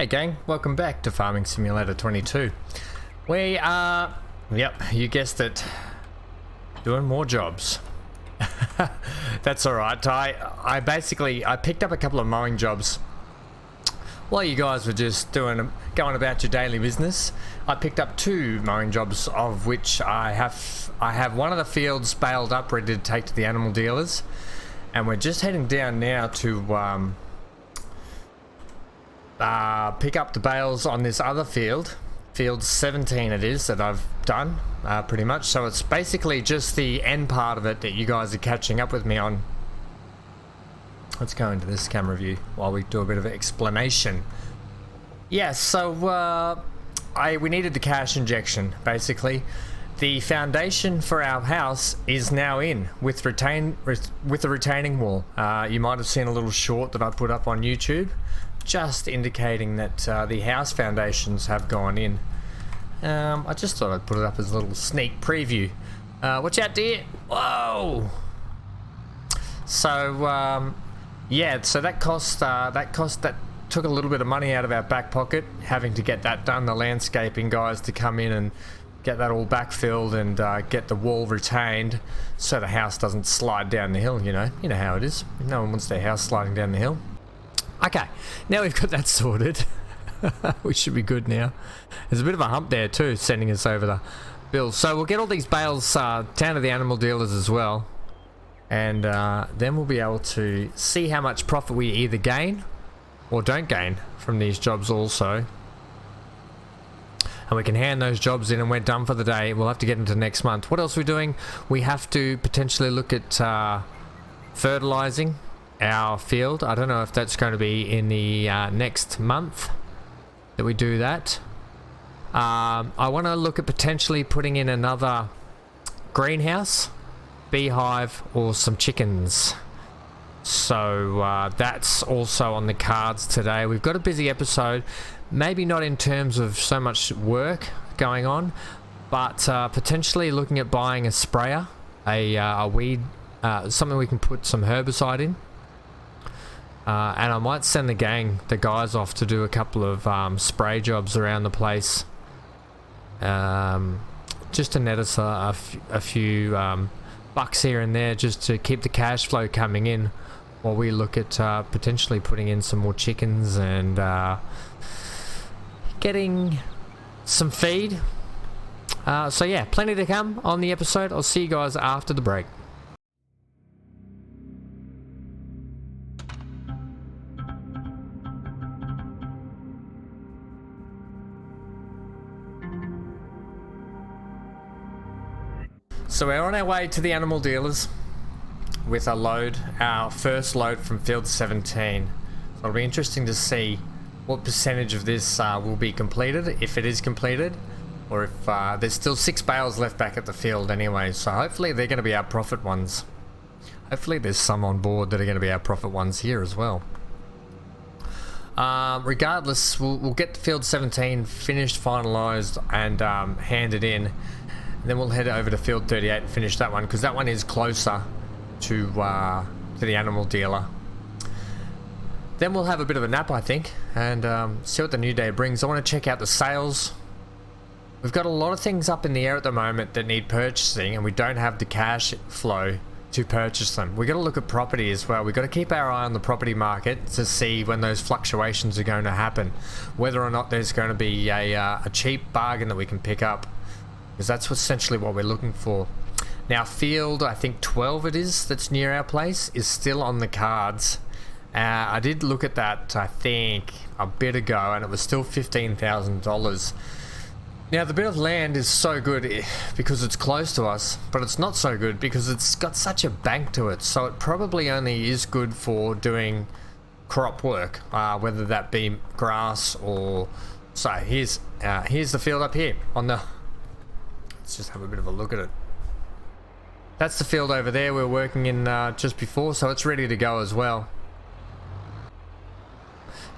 Hey gang, welcome back to Farming Simulator 22. We are, yep, you guessed it, doing more jobs. That's alright. I picked up a couple of mowing jobs while you guys were just going about your daily business. I picked up two mowing jobs, of which I have one of the fields baled up, ready to take to the animal dealers, and we're just heading down now to pick up the bales on this other field 17 it is, that I've done pretty much. So it's basically just the end part of it that you guys are catching up with me on. Let's go into this camera view while we do a bit of explanation. Yeah, so we needed the cash injection. Basically the foundation for our house is now in with the retaining wall. You might have seen a little short that I put up on YouTube just indicating that the house foundations have gone in. I just thought I'd put it up as a little sneak preview. Watch out, deer! Whoa! So yeah, so that took a little bit of money out of our back pocket, having to get that done. The landscaping guys to come in and get that all backfilled and get the wall retained so the house doesn't slide down the hill. You know how it is. No one wants their house sliding down the hill. Okay, now we've got that sorted. We should be good now. There's a bit of a hump there too, sending us over the bill. So we'll get all these bales down to the animal dealers as well, and then we'll be able to see how much profit we either gain or don't gain from these jobs also. And we can hand those jobs in and we're done for the day. We'll have to get into next month. What else are we doing? We have to potentially look at fertilizing our field. I don't know if that's going to be in the next month that we do that. I want to look at potentially putting in another greenhouse, beehive, or some chickens. So that's also on the cards today. We've got a busy episode, maybe not in terms of so much work going on, but potentially looking at buying a sprayer, a weed, something we can put some herbicide in. And I might send the guys off to do a couple of spray jobs around the place, just to net us a few bucks here and there, just to keep the cash flow coming in while we look at potentially putting in some more chickens and getting some feed. So yeah, plenty to come on the episode. I'll see you guys after the break. So we're on our way to the animal dealers with a load, our first load from field 17. So it'll be interesting to see what percentage of this will be completed, if it is completed, or if there's still 6 bales left back at the field anyway. So hopefully they're going to be our profit ones. Hopefully there's some on board that are going to be our profit ones here as well. Regardless, we'll get field 17 finished, finalised, and handed in. Then we'll head over to field 38 and finish that one, because that one is closer to the animal dealer. Then we'll have a bit of a nap, I think, and see what the new day brings. I want to check out the sales. We've got a lot of things up in the air at the moment that need purchasing, and we don't have the cash flow to purchase them. We've got to look at property as well. We've got to keep our eye on the property market to see when those fluctuations are going to happen, whether or not there's going to be a cheap bargain that we can pick up, because that's essentially what we're looking for. Now field, I think 12 it is, that's near our place, is still on the cards. I did look at that, I think, a bit ago, and it was still $15,000. Now the bit of land is so good because it's close to us, but it's not so good because it's got such a bank to it, so it probably only is good for doing crop work, whether that be grass or... So here's the field up here on the... Let's just have a bit of a look at it. That's the field over there we were working in just before, so it's ready to go as well.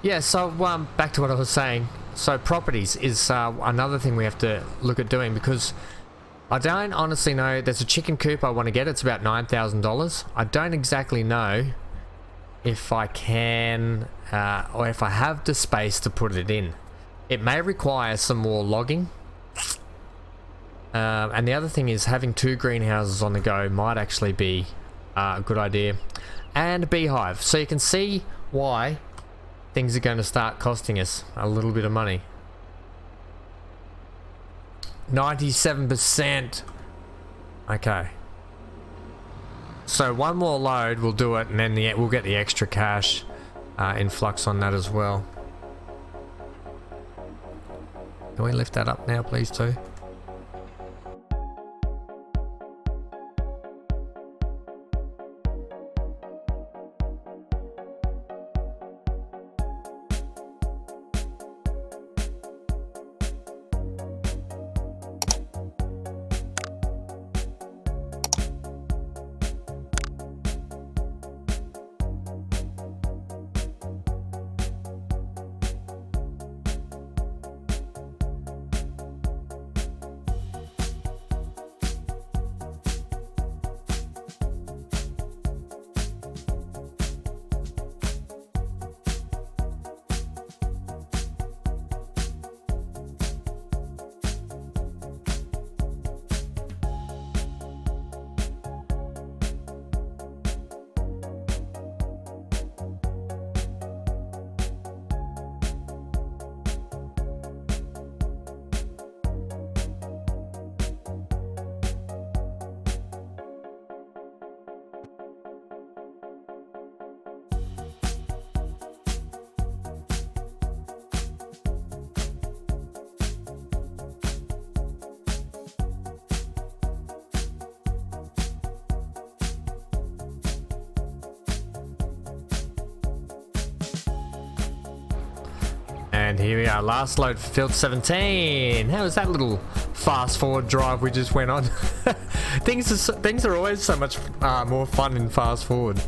Yeah, so back to what I was saying. So properties is another thing we have to look at doing, because I don't honestly know. There's a chicken coop I want to get. It's about $9,000. I don't exactly know if I can, or if I have the space to put it in. It may require some more logging. And the other thing is having 2 greenhouses on the go might actually be a good idea. And a beehive. So you can see why things are going to start costing us a little bit of money. 97%. Okay. So one more load will do it, and then we'll get the extra cash influx on that as well. Can we lift that up now, please, too? And here we are, last load for field 17. How was that little fast forward drive we just went on? things are always so much more fun in fast forward.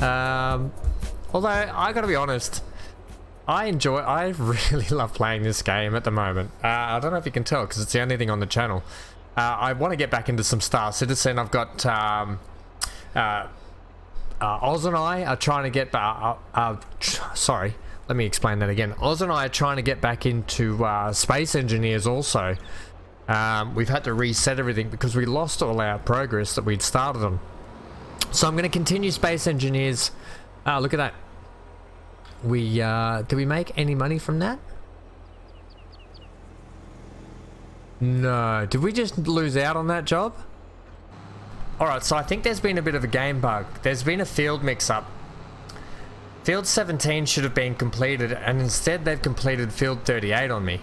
Although I gotta be honest, I really love playing this game at the moment. I don't know if you can tell because it's the only thing on the channel. I want to get back into some Star Citizen. I've got Oz and I are trying to get sorry, let me explain that again. Oz and I are trying to get back into Space Engineers also. We've had to reset everything because we lost all our progress that we'd started on. So I'm going to continue Space Engineers. Look at that. Did we make any money from that? No. Did we just lose out on that job? Alright, so I think there's been a bit of a game bug. There's been a field mix-up. Field 17 should have been completed, and instead they've completed field 38 on me.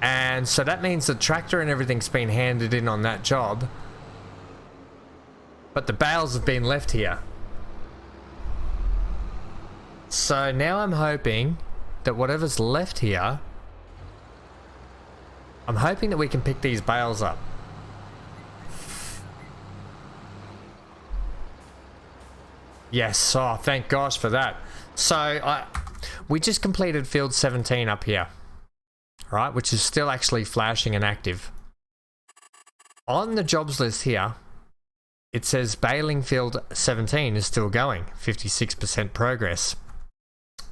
And so that means the tractor and everything's been handed in on that job, but the bales have been left here. So now I'm hoping that whatever's left here, I'm hoping that we can pick these bales up. Yes, oh thank gosh for that. So we just completed field 17 up here, right, which is still actually flashing and active. On the jobs list here, it says baling field 17 is still going, 56% progress.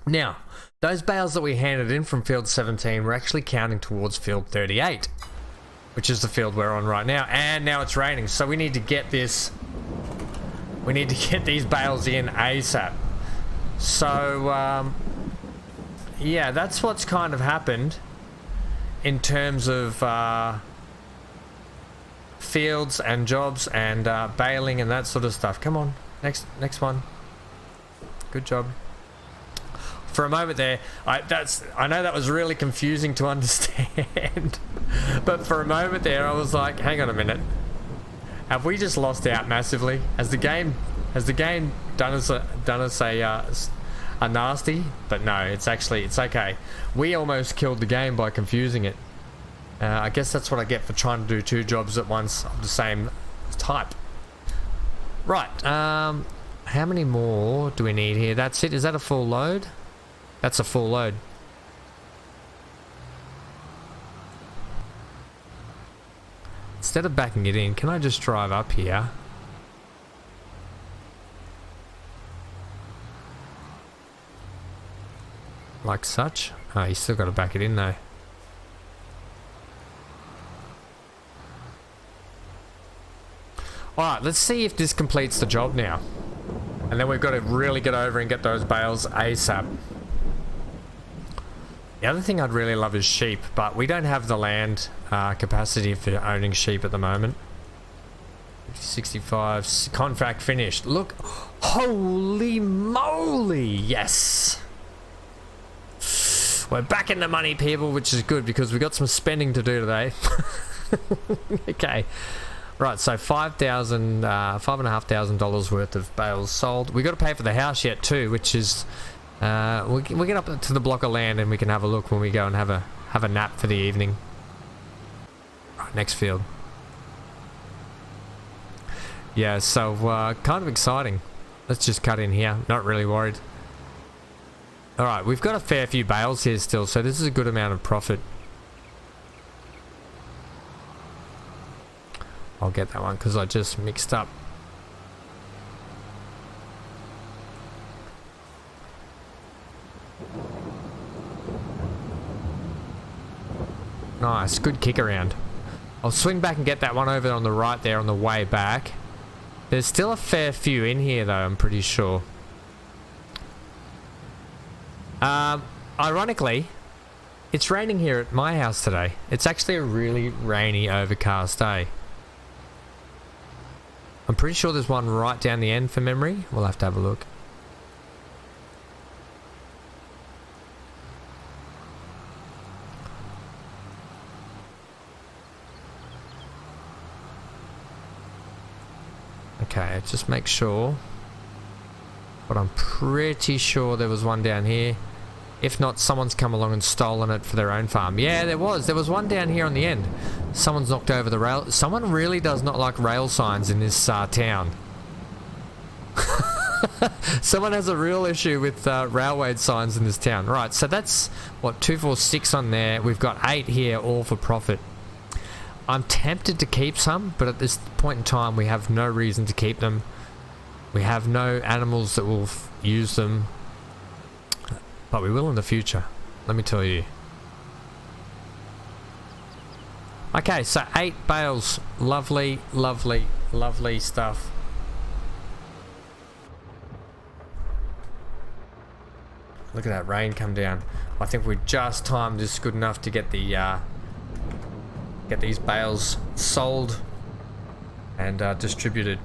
Now, those bales that we handed in from field 17 were actually counting towards field 38, which is the field we're on right now, and now it's raining, so we need to get this. We need to get these bales in ASAP. So, yeah, that's what's kind of happened in terms of fields and jobs and baling and that sort of stuff. Come on, next one. Good job. For a moment there, I know that was really confusing to understand, but for a moment there, I was like, hang on a minute. Have we just lost out massively? Has the game done us a nasty? But no, it's okay. We almost killed the game by confusing it. I guess that's what I get for trying to do 2 jobs at once of the same type. Right. How many more do we need here? That's it. Is that a full load? That's a full load. Instead of backing it in, can I just drive up here? like such. Oh, you still got to back it in though. Alright, let's see if this completes the job now. And then we've got to really get over and get those bales ASAP. The other thing I'd really love is sheep, but we don't have the land capacity for owning sheep at the moment. 65, contract finished. Look, holy moly, yes. We're back in the money, people, which is good because we've got some spending to do today. Okay. Right, so $5,500 worth of bales sold. We got to pay for the house yet too, which is we'll get up to the block of land and we can have a look when we go and have a nap for the evening. Right, next field. Yeah, so kind of exciting. Let's just cut in here. Not really worried. All right, we've got a fair few bales here still, so this is a good amount of profit. I'll get that one because I just mixed up. Nice, good kick around. I'll swing back and get that one over on the right there on the way back. There's still a fair few in here though, I'm pretty sure. Ironically, it's raining here at my house today. It's actually a really rainy, overcast day. I'm pretty sure there's one right down the end for memory. We'll have to have a look. Okay, just make sure. But I'm pretty sure there was one down here. If not, someone's come along and stolen it for their own farm. Yeah, there was. There was one down here on the end. Someone's knocked over the rail. Someone really does not like rail signs in this town. Someone has a real issue with railway signs in this town. Right, so that's, what, 246 on there. We've got 8 here, all for profit. I'm tempted to keep some, but at this point in time, we have no reason to keep them. We have no animals that will use them. But we will in the future, let me tell you. Okay, so 8 bales. Lovely, lovely, lovely stuff. Look at that rain come down. I think we just timed this good enough to get the get these bales sold and distributed.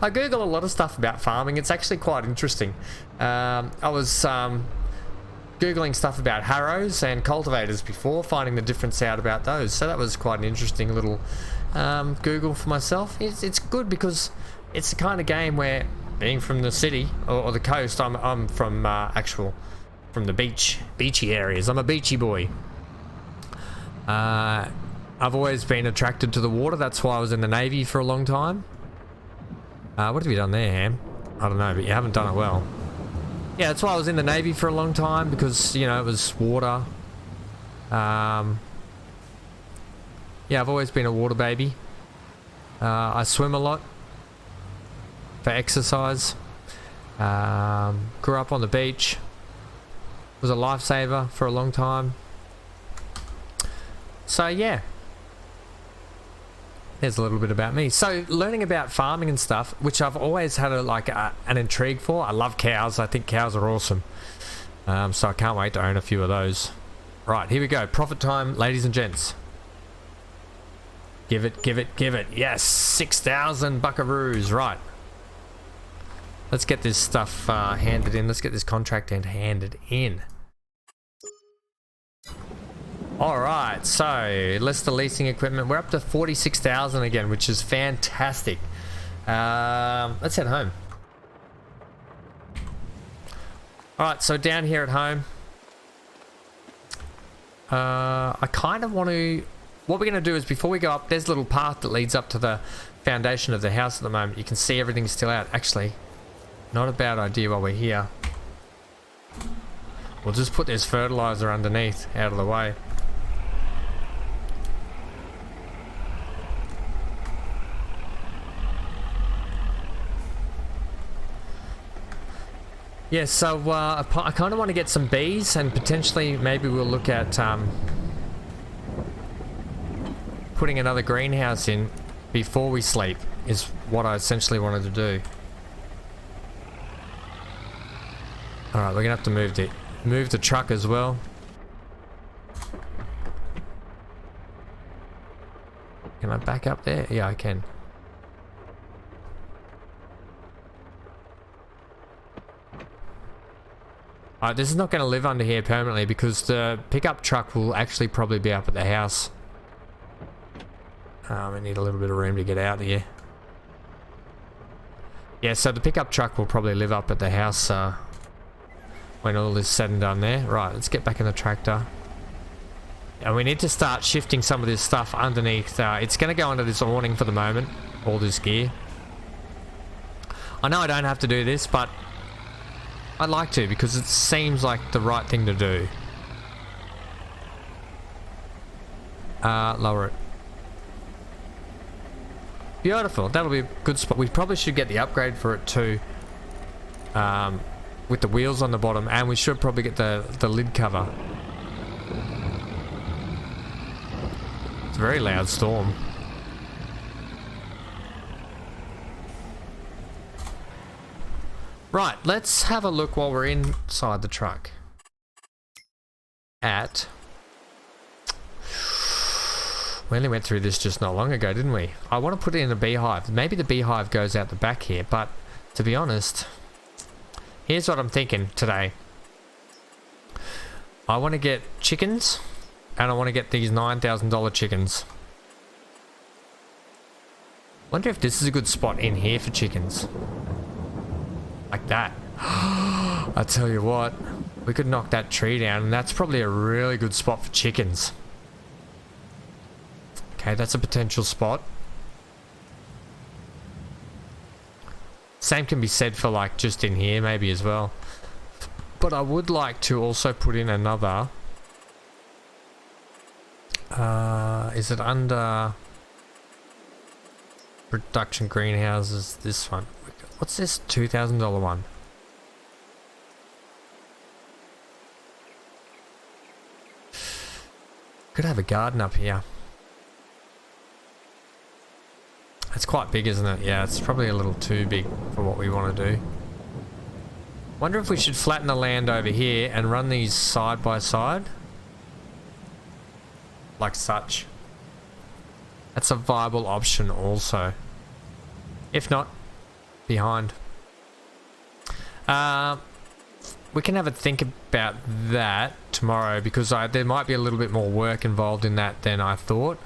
I Google a lot of stuff about farming. It's actually quite interesting. I was Googling stuff about harrows and cultivators before, finding the difference out about those. So that was quite an interesting little Google for myself. It's good because it's the kind of game where, being from the city or the coast, I'm from from the beachy areas. I'm a beachy boy. I've always been attracted to the water. That's why I was in the Navy for a long time. What have you done there, Ham? I don't know, but you haven't done it well. Yeah, that's why I was in the Navy for a long time, because, you know, it was water. Yeah, I've always been a water baby. I swim a lot for exercise. Grew up on the beach. Was a lifesaver for a long time. So, yeah. There's a little bit about me. So, learning about farming and stuff, which I've always had an intrigue for. I love cows. I think cows are awesome. So I can't wait to own a few of those. Right, here we go. Profit time, ladies and gents. Give it, give it, give it. Yes, 6,000 buckaroos. Right. Let's get this stuff handed in. Let's get this contract handed in. Alright, so less the leasing equipment. We're up to 46,000 again, which is fantastic. Let's head home. Alright, so down here at home, I kind of want to... What we're going to do is, before we go up, there's a little path that leads up to the foundation of the house at the moment. You can see everything's still out. Actually, not a bad idea while we're here. We'll just put this fertilizer underneath, out of the way. Yeah, so I kind of want to get some bees, and potentially maybe we'll look at putting another greenhouse in before we sleep, is what I essentially wanted to do. Alright, we're gonna have to move the truck as well. Can I back up there? Yeah, I can. Alright, this is not going to live under here permanently because the pickup truck will actually probably be up at the house. I need a little bit of room to get out here. Yeah, so the pickup truck will probably live up at the house when all is said and done there. Right, let's get back in the tractor. And we need to start shifting some of this stuff underneath. It's going to go under this awning for the moment, all this gear. I know I don't have to do this, but I'd like to because it seems like the right thing to do. Lower it. Beautiful. That'll be a good spot. We probably should get the upgrade for it too. With the wheels on the bottom, and we should probably get the lid cover. It's a very loud storm. Right, let's have a look while we're inside the truck at... We only went through this just not long ago, didn't we? I want to put it in a beehive. Maybe the beehive goes out the back here, but to be honest, here's what I'm thinking today. I want to get chickens, and I want to get these $9,000 chickens. Wonder if this is a good spot in here for chickens. Like that. I tell you what, we could knock that tree down, and that's probably a really good spot for chickens. Okay, that's a potential spot. Same can be said for like just in here maybe as well. But I would like to also put in another... is it under production greenhouses? This one. What's this $2,000 one? Could have a garden up here. It's quite big, isn't it? Yeah, it's probably a little too big for what we want to do. Wonder if we should flatten the land over here and run these side by side. Like such. That's a viable option also. If not, behind. We can have a think about that tomorrow because there might be a little bit more work involved in that than I thought.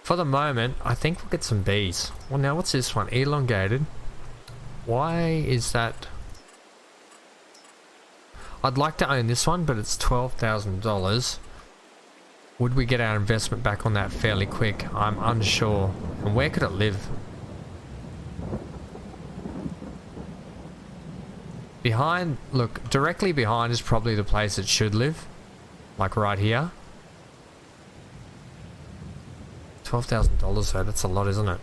For the moment, I think we'll get some bees. Well, now what's this one? Elongated. Why is that? I'd like to own this one, but it's $12,000. Would we get our investment back on that fairly quick? I'm unsure. And where could it live? Behind, look, directly behind is probably the place it should live. Like right here. $12,000 though, that's a lot, isn't it?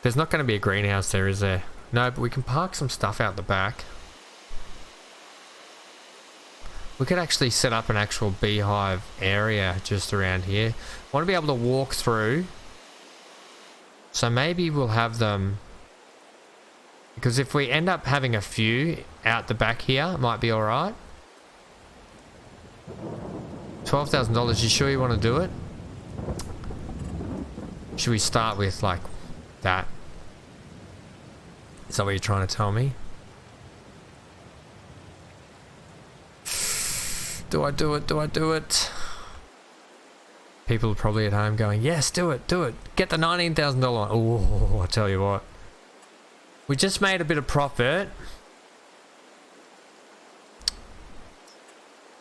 There's not going to be a greenhouse there, is there? No, but we can park some stuff out the back. We could actually set up an actual beehive area just around here. I want to be able to walk through. So maybe we'll have them... Because if we end up having a few out the back here, it might be alright. $12,000, you sure you want to do it? Should we start with like that? Is that what you're trying to tell me? Do I do it? Do I do it? People are probably at home going, yes, do it, do it. Get the $19,000 one. Oh, I tell you what. We just made a bit of profit.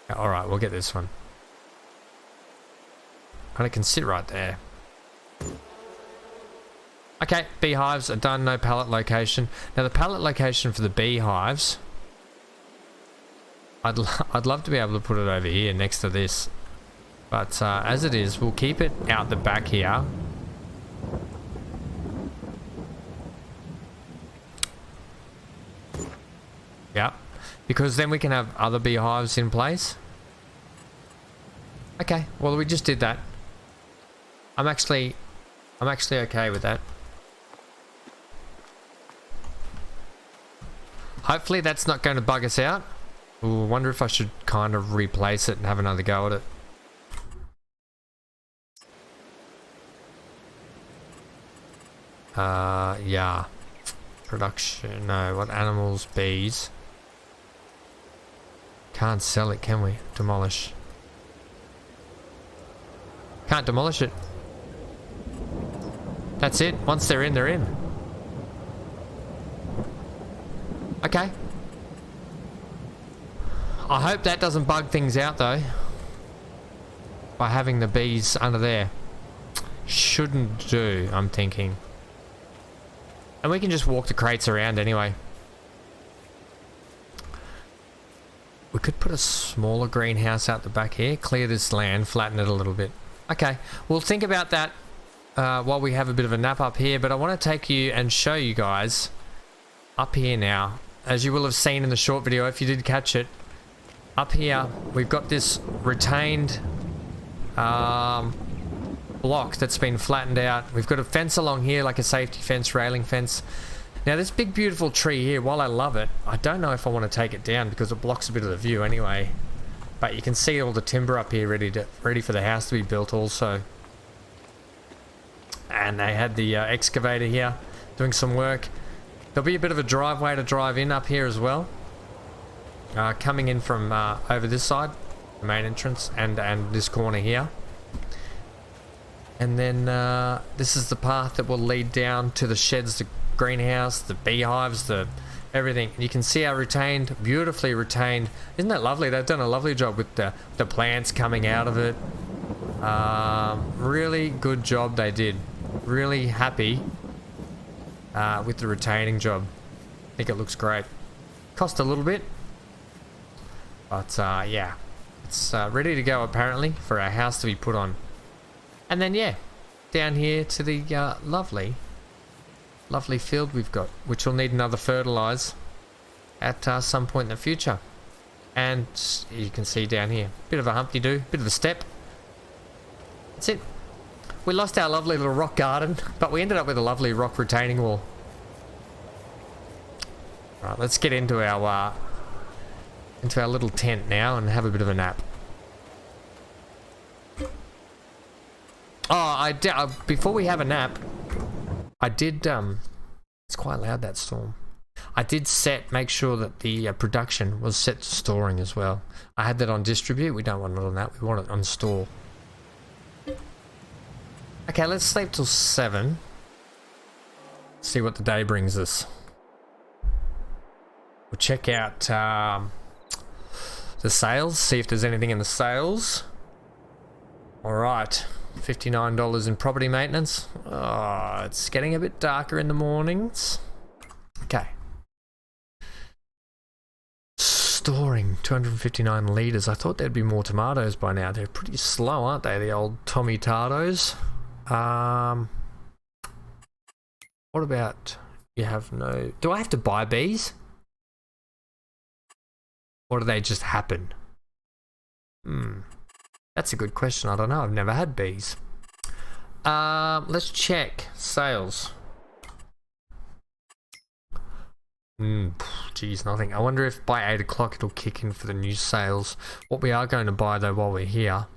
Alright, we'll get this one. And it can sit right there. Okay, beehives are done, no pallet location. Now the pallet location for the beehives, I'd love to be able to put it over here next to this. But as it is, we'll keep it out the back here. because then we can have other beehives in place. Okay, well we just did that. I'm actually okay with that. Hopefully that's not going to bug us out. Ooh, I wonder if I should kind of replace it and have another go at it. Yeah. Production, no, what animals? Bees. Can't sell it, can we? Demolish. Can't demolish it. That's it. Once they're in, they're in. Okay. I hope that doesn't bug things out though. By having the bees under there. Shouldn't do, I'm thinking. And we can just walk the crates around anyway. We could put a smaller greenhouse out the back here. Clear this land, flatten it a little bit. Okay, we'll think about that while we have a bit of a nap up here. But I want to take you and show you guys up here now. As you will have seen in the short video, if you did catch it. Up here, we've got this retained block that's been flattened out. We've got a fence along here, like a safety fence, railing fence. Now this big beautiful tree here, while I love it, I don't know if I want to take it down because it blocks a bit of the view anyway. But you can see all the timber up here ready for the house to be built also. And they had the excavator here doing some work. There'll be a bit of a driveway to drive in up here as well. Coming in from over this side, the main entrance, and this corner here. And then this is the path that will lead down to the sheds, the greenhouse, the beehives, the everything. And you can see how retained, beautifully retained. Isn't that lovely? They've done a lovely job with the plants coming out of it. Really good job they did. Really happy with the retaining job. I think it looks great. Cost a little bit. But yeah, it's ready to go apparently for our house to be put on. And then yeah, down here to the lovely field we've got, which will need another fertilise at some point in the future. And you can see down here, bit of a humpty-doo, bit of a step. That's it. We lost our lovely little rock garden, but we ended up with a lovely rock retaining wall. Right, let's get into our little tent now and have a bit of a nap. Oh, before we have a nap, I did, it's quite loud, that storm. I did make sure that the production was set to storing as well. I had that on distribute. We don't want it on that. We want it on store. Okay, let's sleep till 7. See what the day brings us. We'll check out the sales, see if there's anything in the sales. Alright, $59 in property maintenance. Oh, it's getting a bit darker in the mornings. Okay. Storing 259 litres. I thought there'd be more tomatoes by now. They're pretty slow, aren't they? The old Tommy Tardos. What about you have no... Do I have to buy bees? Or do they just happen? That's a good question. I don't know. I've never had bees. Let's check sales. Geez, nothing. I wonder if by 8 o'clock it'll kick in for the new sales. What we are going to buy though while we're here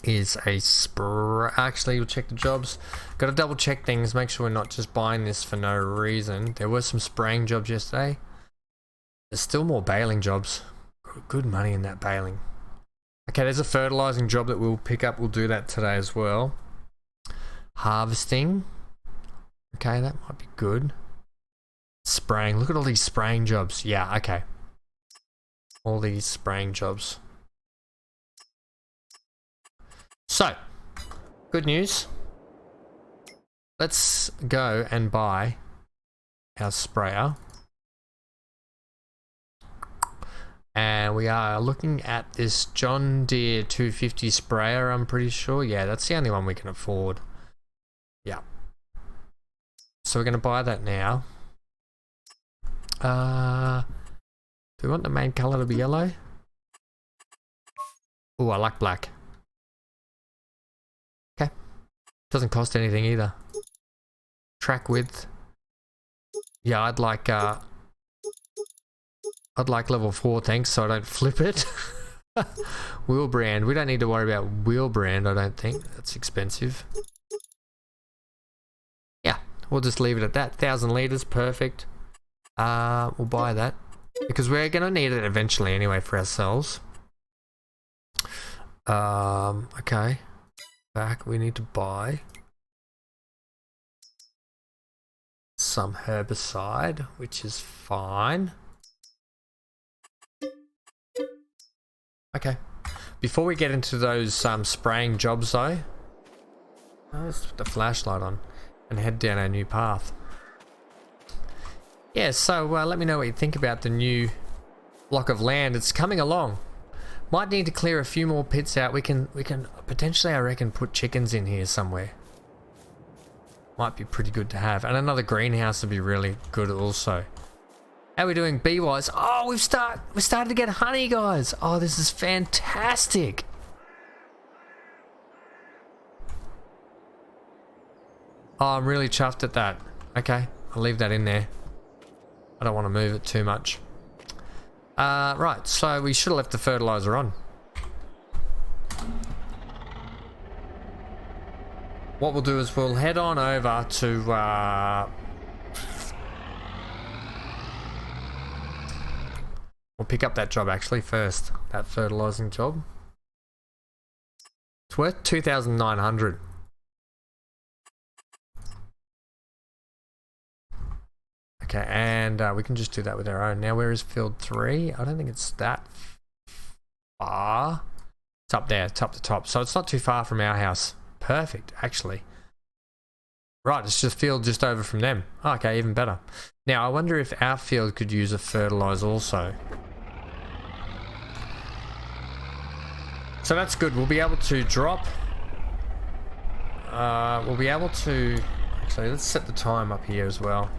is a spray. Actually, we'll check the jobs. Got to double check things. Make sure we're not just buying this for no reason. There were some spraying jobs yesterday. There's still more baling jobs. Good money in that baling. Okay, there's a fertilizing job that we'll pick up. We'll do that today as well. Harvesting. Okay, that might be good. Spraying. Look at all these spraying jobs. Yeah, okay. All these spraying jobs. So, good news. Let's go and buy our sprayer. And we are looking at this John Deere 250 sprayer, I'm pretty sure. Yeah, that's the only one we can afford. Yeah. So we're going to buy that now. Do we want the main color to be yellow? Oh, I like black. Okay. Doesn't cost anything either. Track width. Yeah, I'd like level 4, thanks, so I don't flip it. Wheel brand. We don't need to worry about wheel brand, I don't think. That's expensive. Yeah, we'll just leave it at that. 1,000 litres, perfect. We'll buy that. Because we're going to need it eventually anyway for ourselves. Okay. Back, we need to buy some herbicide, which is fine. Okay. Before we get into those spraying jobs though, let's put the flashlight on and head down our new path. Yeah, so let me know what you think about the new block of land. It's coming along. Might need to clear a few more pits out. We can potentially, I reckon, put chickens in here somewhere. Might be pretty good to have. And another greenhouse would be really good also. How are we doing bee-wise? Oh, we started to get honey, guys. Oh, this is fantastic. Oh, I'm really chuffed at that. Okay, I'll leave that in there. I don't want to move it too much. Right, so we should have left the fertilizer on. What we'll do is we'll head on over to we'll pick up that job actually first, that fertilizing job. It's worth 2,900. Okay, and we can just do that with our own. Now, where is field 3? I don't think it's that far. It's up there, it's up the top. So it's not too far from our house. Perfect, actually. Right, it's just field just over from them. Okay, even better. Now, I wonder if our field could use a fertilizer also. So that's good. We'll be able to drop. We'll be able to. Actually, let's set the time up here as well.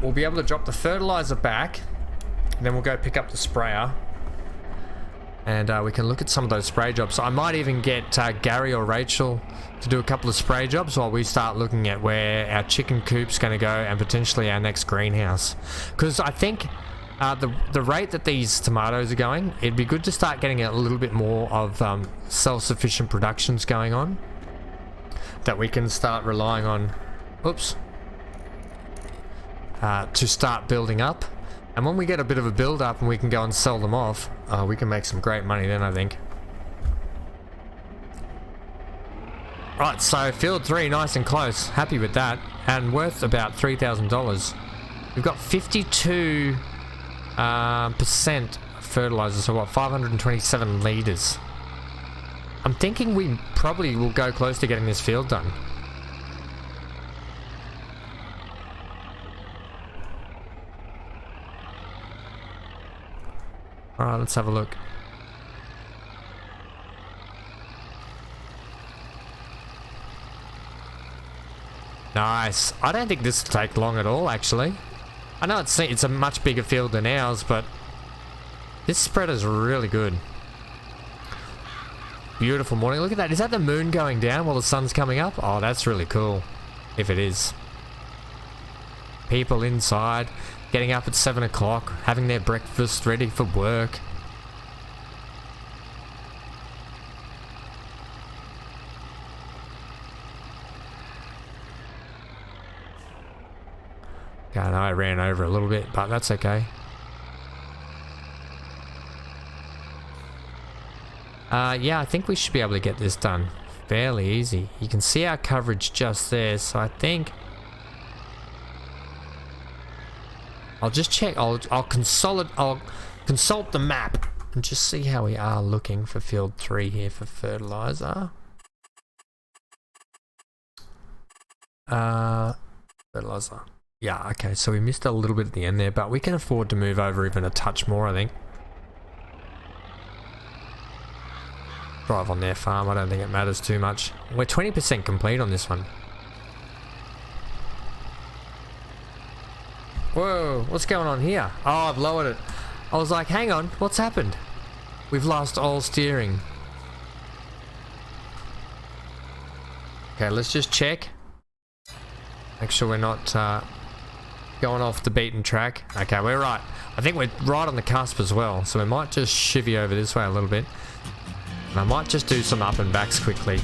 We'll be able to drop the fertilizer back, and then we'll go pick up the sprayer, and we can look at some of those spray jobs. So I might even get Gary or Rachel to do a couple of spray jobs while we start looking at where our chicken coop's going to go and potentially our next greenhouse. Because I think the rate that these tomatoes are going, it'd be good to start getting a little bit more of self-sufficient productions going on that we can start relying on. Oops. To start building up, and when we get a bit of a build up and we can go and sell them off, we can make some great money then, I think. Right, so field 3 nice and close, happy with that, and worth about $3,000. We've got 52% fertilizer, so what, 527 litres. I'm thinking we probably will go close to getting this field done. Alright, let's have a look. Nice. I don't think this will take long at all, actually. I know it's a much bigger field than ours, but this spread is really good. Beautiful morning. Look at that. Is that the moon going down while the sun's coming up? Oh, that's really cool. If it is. People inside. Getting up at 7 o'clock, having their breakfast ready for work. Okay, I know I ran over a little bit, but that's okay. Yeah, I think we should be able to get this done fairly easy. You can see our coverage just there, so I think I'll just check. I'll consult the map and just see how we are looking for field 3 here for fertilizer. Fertilizer. Yeah, okay, so we missed a little bit at the end there, but we can afford to move over even a touch more, I think. Drive on their farm, I don't think it matters too much. We're 20% complete on this one. Whoa, what's going on here? Oh, I've lowered it. I was like, hang on, what's happened? We've lost all steering. Okay, let's just check. Make sure we're not going off the beaten track. Okay, we're right. I think we're right on the cusp as well, so we might just chivvy over this way a little bit. And I might just do some up and backs quickly.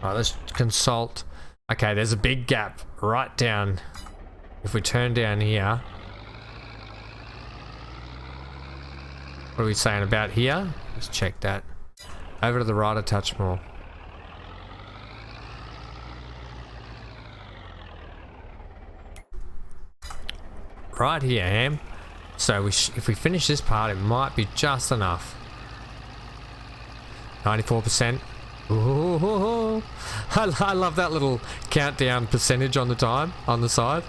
Alright, let's consult. Okay, there's a big gap right down. If we turn down here. What are we saying about here? Let's check that. Over to the right a touch more. Right here, Ham. So if we finish this part, it might be just enough. 94%. Ooh, I love that little countdown percentage on the time on the side.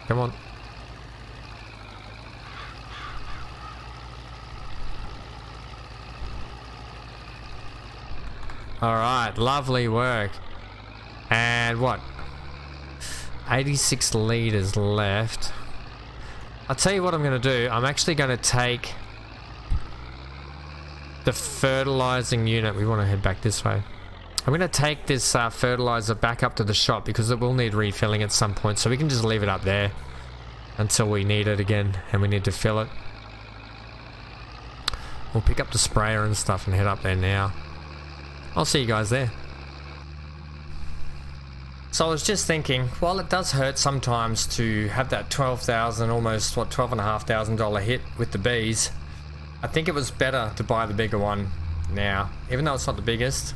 Come on. Alright, lovely work. And what? 86 litres left. I'll tell you what I'm going to do. I'm actually going to take the fertilizing unit. We want to head back this way. I'm going to take this fertilizer back up to the shop because it will need refilling at some point, so we can just leave it up there until we need it again and we need to fill it. We'll pick up the sprayer and stuff and head up there now. I'll see you guys there. So I was just thinking, while it does hurt sometimes to have that $12,000, almost what, $12,500 hit with the bees, I think it was better to buy the bigger one now, even though it's not the biggest.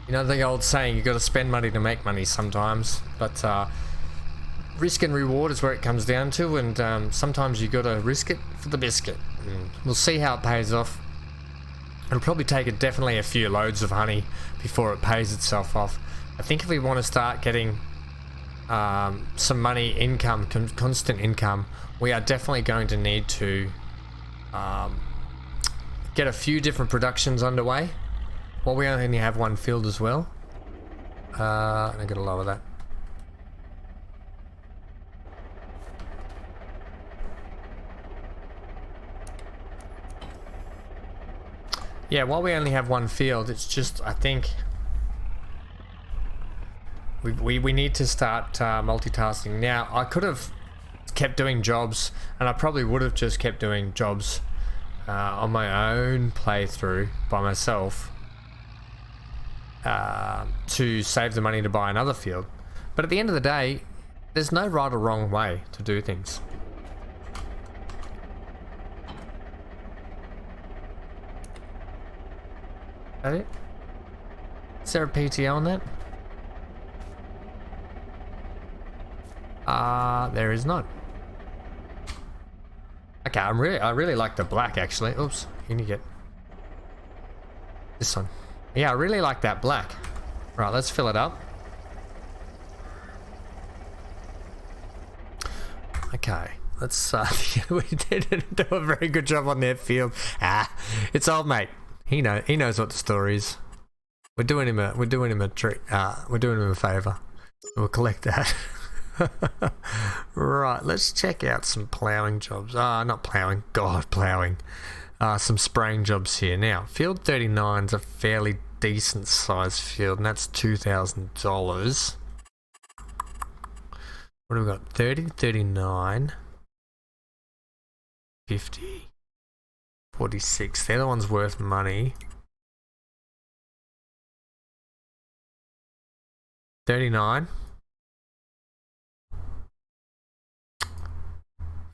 You know the old saying, you got to spend money to make money sometimes, but risk and reward is where it comes down to, and sometimes you got to risk it for the biscuit. And we'll see how it pays off. It'll probably take definitely a few loads of honey before it pays itself off. I think if we want to start getting some money income, constant income, we are definitely going to need to get a few different productions underway. Well, we only have one field as well. I'm gonna lower that. Yeah, while we only have one field, it's just, I think we need to start multitasking. Now, I could have kept doing jobs, and I probably would have just kept doing jobs on my own playthrough by myself to save the money to buy another field. But at the end of the day, there's no right or wrong way to do things. Is that it? Is there a PTO on that? There is not. Okay, I really like the black actually. Oops, can you get this one? Yeah, I really like that black. Right, let's fill it up. Okay, let's we didn't do a very good job on that field. It's old mate. He knows what the story is. We're doing him a treat. We're doing him a favor. We'll collect that. Right, let's check out some ploughing jobs. Not ploughing. God, ploughing. Some spraying jobs here. Now, field 39 is a fairly decent sized field, and that's $2,000. What have we got? 30, 39, 50, 46. The other one's worth money. 39.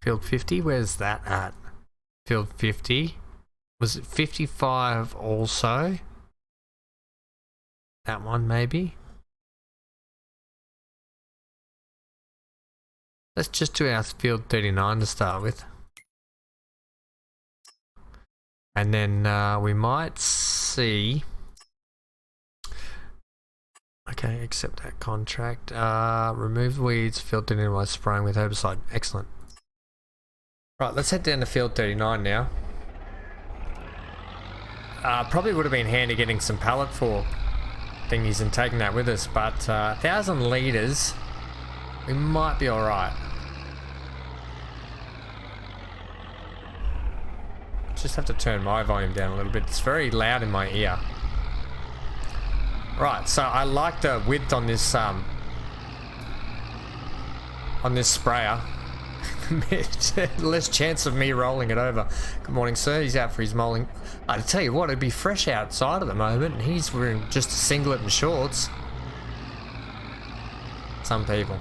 Field 50, where's that at? Field 50. Was it 55 also? That one maybe? Let's just do our field 39 to start with. And then we might see... Okay, accept that contract. Remove weeds, field 39 by spraying with herbicide. Excellent. Right, let's head down to field 39 now. Probably would have been handy getting some pallet for thingies and taking that with us, but 1,000 litres, we might be alright. Just have to turn my volume down a little bit. It's very loud in my ear. Right, so I like the width on this sprayer. Less chance of me rolling it over. Good morning, sir. He's out for his mowing. I tell you what, it'd be fresh outside at the moment, and he's wearing just a singlet and shorts. Some people,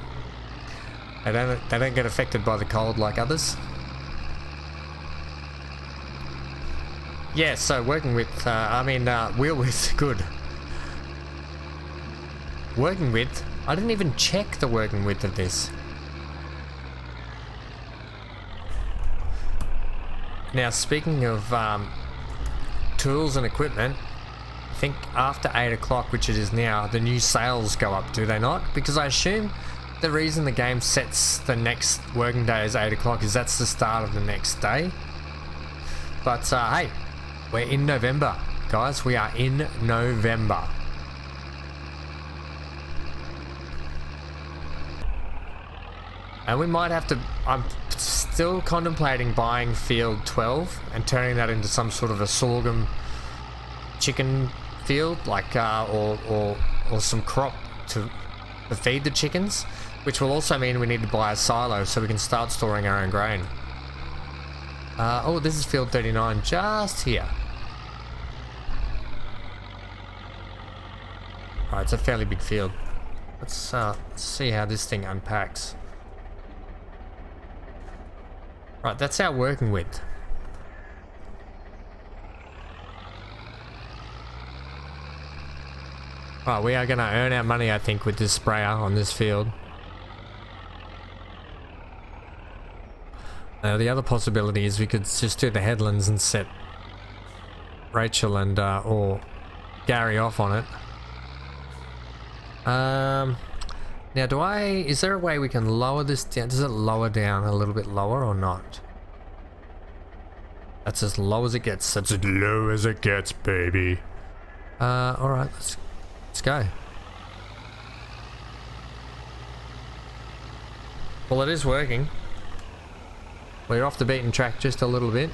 they don't get affected by the cold like others. Yeah, so working with, wheel width, good. Working width, I didn't even check the working width of this. Now, speaking of tools and equipment, I think after 8 o'clock, which it is now, the new sales go up, do they not? Because I assume the reason the game sets the next working day as 8 o'clock is that's the start of the next day. But hey, we're in November, guys. We are in November. And we might have to... I'm still contemplating buying field 12 and turning that into some sort of a sorghum chicken field, like or some crop to feed the chickens, which will also mean we need to buy a silo so we can start storing our own grain. Oh, this is field 39 just here. Right, it's a fairly big field. Let's see how this thing unpacks. Right, that's our working width. Right, we are going to earn our money, I think, with this sprayer on this field. Now, the other possibility is we could just do the headlands and set Rachel and or Gary off on it. Now, is there a way we can lower this down? Does it lower down a little bit lower or not? That's as low as it gets. That's as low as it gets, baby. Alright, let's go. Well, it is working. We're off the beaten track just a little bit.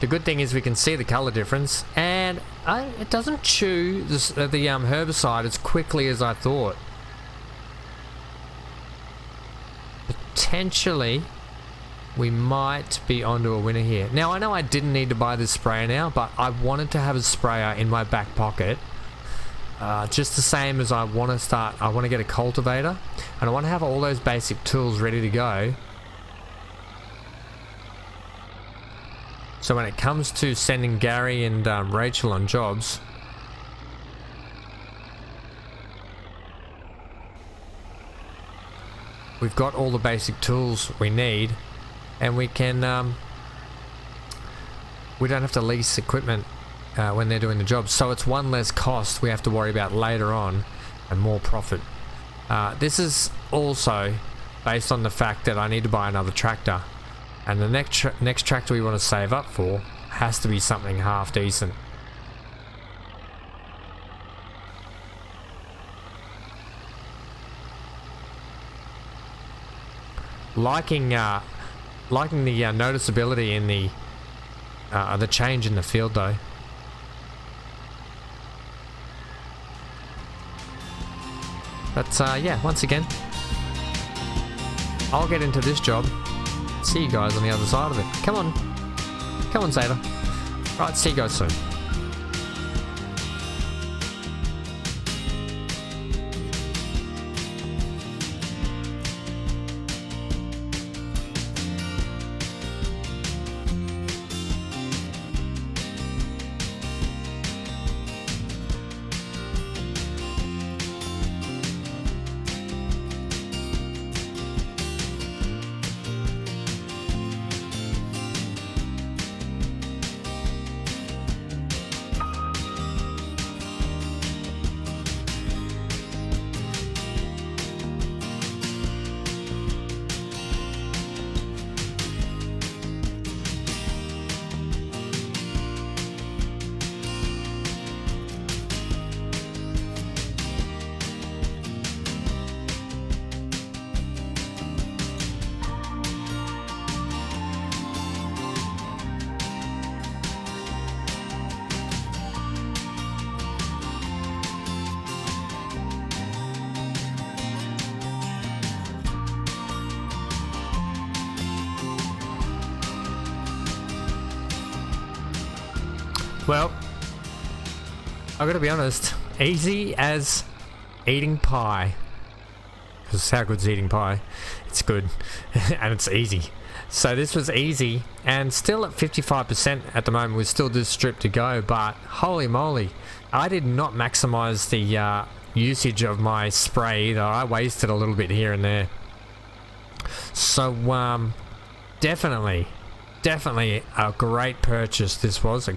The good thing is we can see the color difference, and it doesn't chew the herbicide as quickly as I thought. Potentially, we might be onto a winner here. Now, I know I didn't need to buy this sprayer now, but I wanted to have a sprayer in my back pocket. Just the same as I want to get a cultivator, and I want to have all those basic tools ready to go. So when it comes to sending Gary and Rachel on jobs, we've got all the basic tools we need, and we can we don't have to lease equipment when they're doing the job, so it's one less cost we have to worry about later on and more profit. This is also based on the fact that I need to buy another tractor, and the next tractor we want to save up for has to be something half decent. Liking the noticeability in the change in the field though. But yeah, once again, I'll get into this job. See you guys on the other side of it. Come on, Zetor. Right, see you guys soon. Well, I gotta be honest, easy as eating pie. Because how good's eating pie? It's good and it's easy. So this was easy and still at 55% at the moment. We're still this strip to go, but holy moly, I did not maximize the usage of my spray either. I wasted a little bit here and there. So definitely a great purchase this was.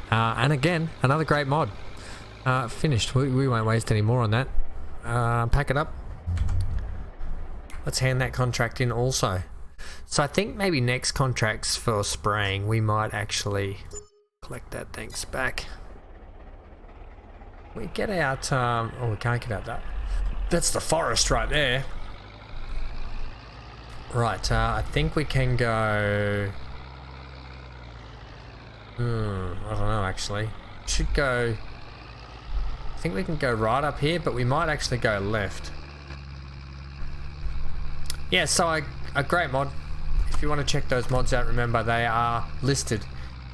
And again, another great mod. Finished. We won't waste any more on that. Pack it up. Let's hand that contract in also. So I think maybe next contracts for spraying, we might actually collect that thanks back. We get out, oh, we can't get out that. That's the forest right there. Right, I think we can go... I don't know actually. Should go... I think we can go right up here, but we might actually go left. Yeah, so a great mod. If you want to check those mods out, remember they are listed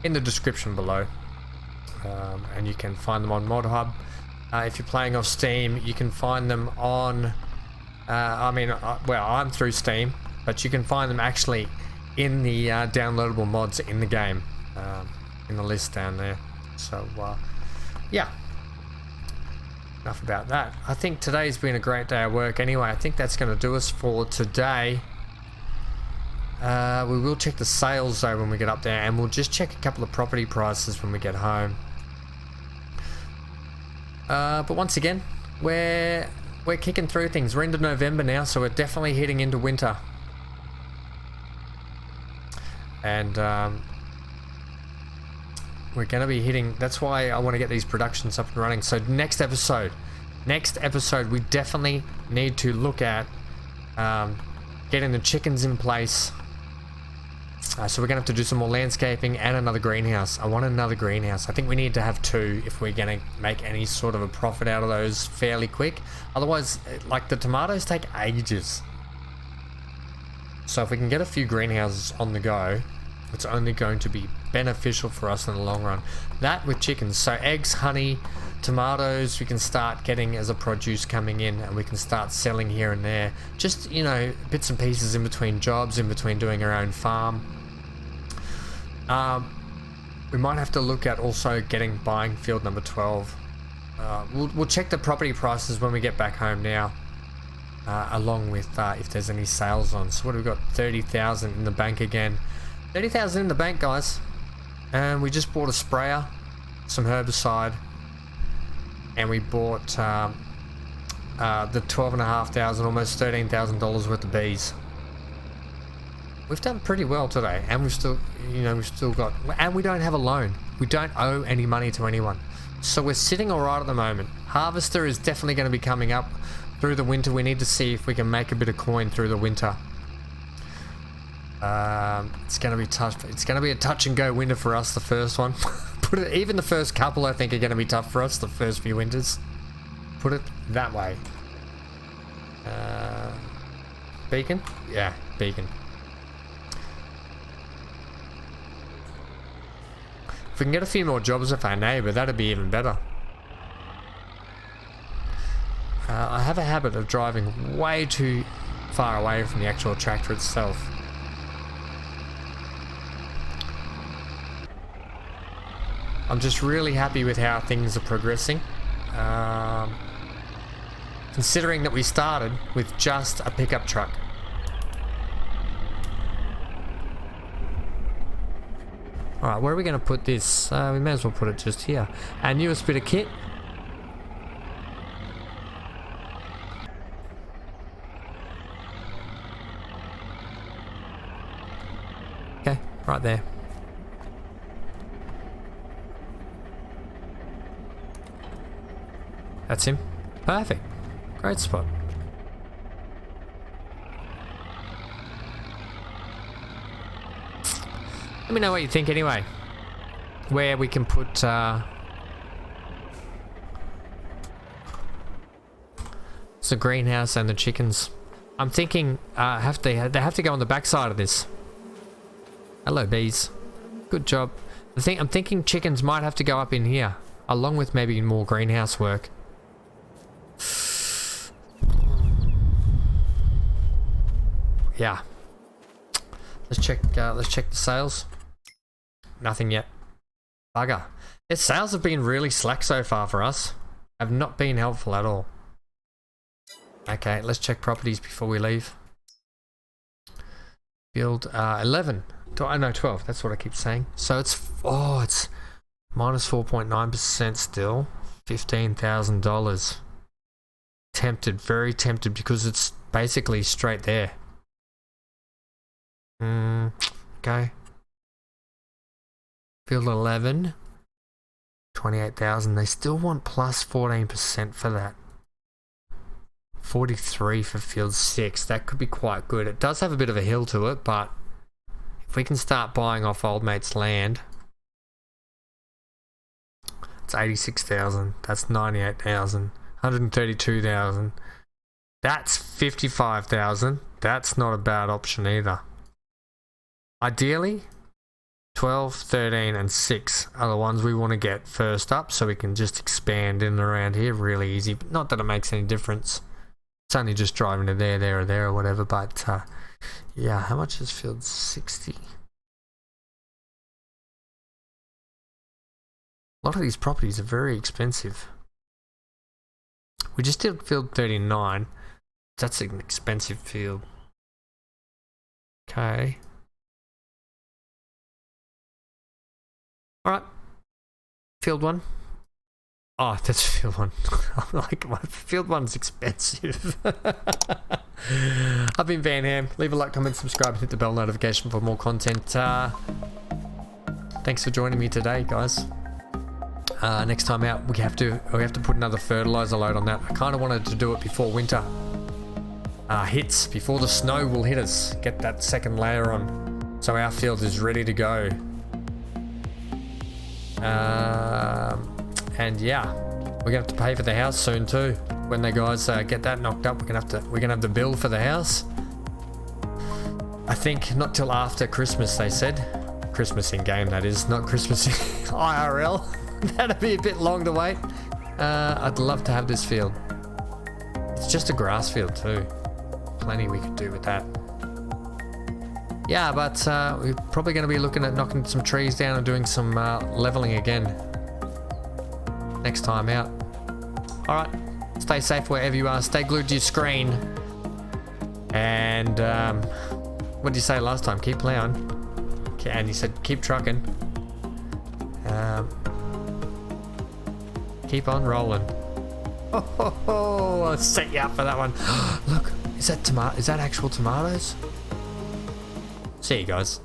in the description below. And you can find them on Mod Hub. If you're playing off Steam, you can find them on... well, I'm through Steam, but you can find them actually in the downloadable mods in the game. In the list down there. So, yeah. Enough about that. I think today's been a great day of work anyway. I think that's going to do us for today. We will check the sales though when we get up there, and we'll just check a couple of property prices when we get home. But once again, we're kicking through things. We're into November now, so we're definitely heading into winter. And we're going to be hitting... That's why I want to get these productions up and running. So next episode, we definitely need to look at getting the chickens in place. So we're going to have to do some more landscaping and another greenhouse. I want another greenhouse. I think we need to have 2 if we're going to make any sort of a profit out of those fairly quick. Otherwise, like the tomatoes take ages. So if we can get a few greenhouses on the go, it's only going to be beneficial for us in the long run. That with chickens. So eggs, honey, tomatoes, we can start getting as a produce coming in, and we can start selling here and there. Just, you know, bits and pieces in between jobs, in between doing our own farm. We might have to look at also buying field number 12. We'll check the property prices when we get back home now. Along with if there's any sales on. So what have we got? 30,000 in the bank again. 30,000 in the bank, guys. And we just bought a sprayer, some herbicide, and we bought the $12,500, almost $13,000 worth of bees. We've done pretty well today, and we've still got, and we don't have a loan. We don't owe any money to anyone, so we're sitting all right at the moment. Harvester is definitely going to be coming up through the winter. We need to see if we can make a bit of coin through the winter. It's going to be tough. It's going to be a touch and go winter for us, the first one. Even the first couple I think are going to be tough for us, the first few winters. Put it that way. Beacon? Yeah, beacon. If we can get a few more jobs with our neighbour, that'd be even better. I have a habit of driving way too far away from the actual tractor itself. I'm just really happy with how things are progressing. Considering that we started with just a pickup truck. Alright, where are we going to put this? We may as well put it just here. Our newest bit of kit. Okay, right there. That's him. Perfect. Great spot. Let me know what you think anyway. Where we can put the greenhouse and the chickens. I'm thinking they have to go on the back side of this. Hello bees. Good job. I'm thinking chickens might have to go up in here, along with maybe more greenhouse work. Yeah. Let's check the sales. Nothing yet. Bugger. Its sales have been really slack so far for us. Have not been helpful at all. Okay, let's check properties before we leave. Field 11. No, 12. That's what I keep saying. So it's minus 4.9% still. $15,000. Tempted, very tempted, because it's basically straight there. Okay. Field 11. 28,000. They still want plus 14% for that. 43 for field 6. That could be quite good. It does have a bit of a hill to it, but if we can start buying off old mate's land, it's 86,000. That's 98,000. 132,000. That's 55,000. That's not a bad option either. Ideally, 12, 13 and 6 are the ones we want to get first up, so we can just expand in and around here really easy. But not that it makes any difference. It's only just driving to there or whatever. But yeah, how much is field 60? A lot of these properties are very expensive. We just did field 39. That's an expensive field. Okay. Alright. Field 1. Oh, that's field 1. Like, my field 1's expensive. I've been Van Ham. Leave a like, comment, subscribe, and hit the bell notification for more content. Thanks for joining me today, guys. Next time out, we have to put another fertilizer load on that. I kind of wanted to do it before winter hits, before the snow will hit us. Get that second layer on, so our field is ready to go. And yeah, we're gonna have to pay for the house soon too. When the guys get that knocked up, we're gonna have the bill for the house. I think not till after Christmas, they said. Christmas in game, that is, not Christmas in IRL. That'd be a bit long to wait. I'd love to have this field. It's just a grass field too. Plenty we could do with that. Yeah, but we're probably going to be looking at knocking some trees down and doing some leveling again next time out. Alright, stay safe wherever you are. Stay glued to your screen. And what did you say last time? Keep plowing. And you said keep trucking. Keep on rolling. Oh, I'll set you up for that one. Look, is that actual tomatoes? See you guys.